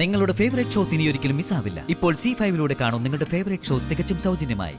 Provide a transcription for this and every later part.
നിങ്ങളുടെ favourite shows ഇനി ഒരിക്കലും മിസ്സാവില്ല. ഇപ്പോൾ C5 കാണും നിങ്ങളുടെ ഫേവറേറ്റ് ഷോ തികച്ചും സൗജന്യമായി.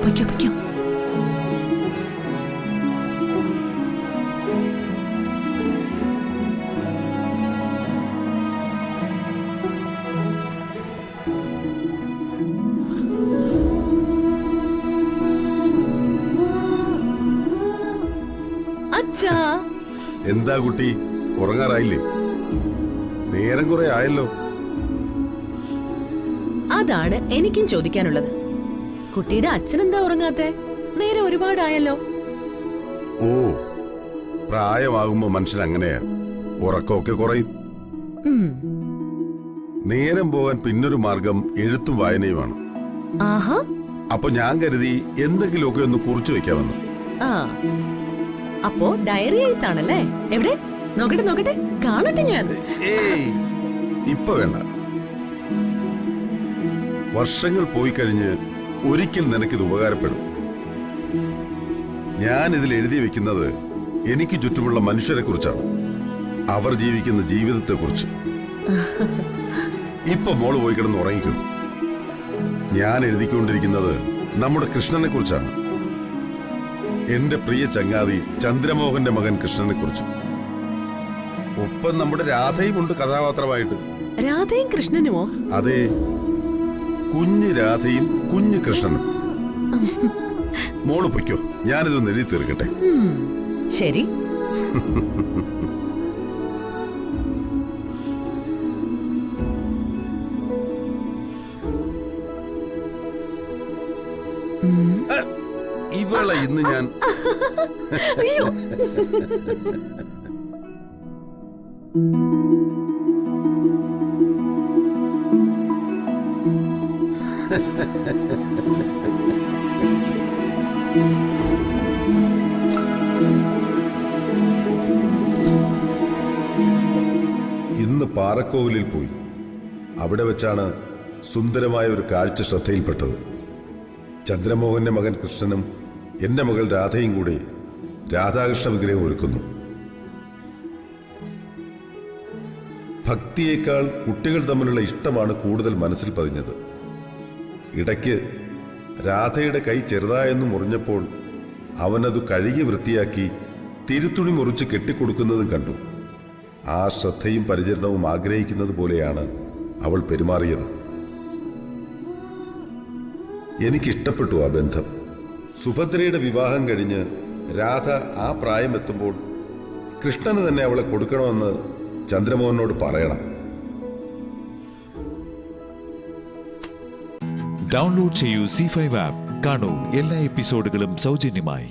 പൊയ്ക്കോ. അച്ഛാ, എന്താ കുട്ടി, ഉറങ്ങാറായില്ലേ? നേരം കുറെ ആയല്ലോ. അതാണ് എനിക്കും ചോദിക്കാനുള്ളത്. കുട്ടിയുടെ അച്ഛനെന്താ ഉറങ്ങാത്തെ? നേരെ ഒരുപാടായല്ലോ. ഓ, പ്രായമാകുമ്പോ മനുഷ്യൻ അങ്ങനെയാ, ഉറക്കമൊക്കെ കുറയും. നേരം പോകാൻ പിന്നൊരു മാർഗം എഴുത്തും വായനയുമാണ്. ആഹാ, അപ്പൊ ഞാൻ കരുതി എന്തെങ്കിലുമൊക്കെ ഒന്ന് കുറിച്ചു വെക്കാമെന്ന്. ആ, അപ്പോ ഡയറി എഴുത്താണല്ലേ? എവിടെ? നോക്കട്ടെ, കാണട്ടെ ഞാൻ. ഏയ്, ഇപ്പൊ വേണ്ട. വർഷങ്ങൾ പോയി കഴിഞ്ഞ് ഒരിക്കൽ നിനക്കിത് ഉപകാരപ്പെടും. ഞാൻ ഇതിൽ എഴുതി വെക്കുന്നത് എനിക്ക് ചുറ്റുമുള്ള മനുഷ്യരെ കുറിച്ചാണ്, അവർ ജീവിക്കുന്ന ജീവിതത്തെ കുറിച്ച്. ഇപ്പൊ മോള് പോയി കിടന്ന് ഉറങ്ങിക്കൂ. ഞാൻ എഴുതിക്കൊണ്ടിരിക്കുന്നത് നമ്മുടെ കൃഷ്ണനെ കുറിച്ചാണ്. എന്റെ പ്രിയ ചങ്ങാതി ചന്ദ്രമോഹന്റെ മകൻ കൃഷ്ണനെ കുറിച്ച്. ഒപ്പം നമ്മുടെ രാധയും ഉണ്ട് കഥാപാത്രമായിട്ട്. രാധയും കൃഷ്ണനുമോ? അതെ, കുഞ്ഞു രാധയും കുഞ്ഞു കൃഷ്ണനും. മോള് പൊയ്ക്കോ, ഞാനിതൊന്ന് എഴുതി തീർക്കട്ടെ. ശരി. ഇവളെ ഇന്ന് ഞാൻ അയ്യോ, ഇന്ന് പാറക്കോവിലിൽ പോയി. അവിടെ വെച്ചാണ് സുന്ദരമായ ഒരു കാഴ്ച ശ്രദ്ധയിൽപ്പെട്ടത്. ചന്ദ്രമോഹന്റെ മകൻ കൃഷ്ണനും എന്റെ മകൾ രാധയും കൂടി രാധാകൃഷ്ണ വിഗ്രഹം ഒരുക്കുന്നു. ഭക്തിയേക്കാൾ കുട്ടികൾ തമ്മിലുള്ള ഇഷ്ടമാണ് കൂടുതൽ മനസ്സിൽ പതിഞ്ഞത്. ഇടയ്ക്ക് രാധയുടെ കൈ ചെറുതായെന്ന് മുറിഞ്ഞപ്പോൾ അവനത് കഴുകി വൃത്തിയാക്കി തിരുത്തുണി മുറിച്ച് കെട്ടിക്കൊടുക്കുന്നതും കണ്ടു. ആ ശ്രദ്ധയും പരിചരണവും ആഗ്രഹിക്കുന്നത് പോലെയാണ് അവൾ പെരുമാറിയത്. എനിക്കിഷ്ടപ്പെട്ടു ആ ബന്ധം. സുഭദ്രയുടെ വിവാഹം കഴിഞ്ഞ് രാധ ആ പ്രായമെത്തുമ്പോൾ കൃഷ്ണന് തന്നെ അവളെ കൊടുക്കണമെന്ന് ചന്ദ്രമോഹനോട് പറയണം. ഡൗൺലോഡ് ചെയ്യൂ C5 ആപ്പ്. കാണൂ എല്ലാ എപ്പിസോഡുകളും സൗജന്യമായി.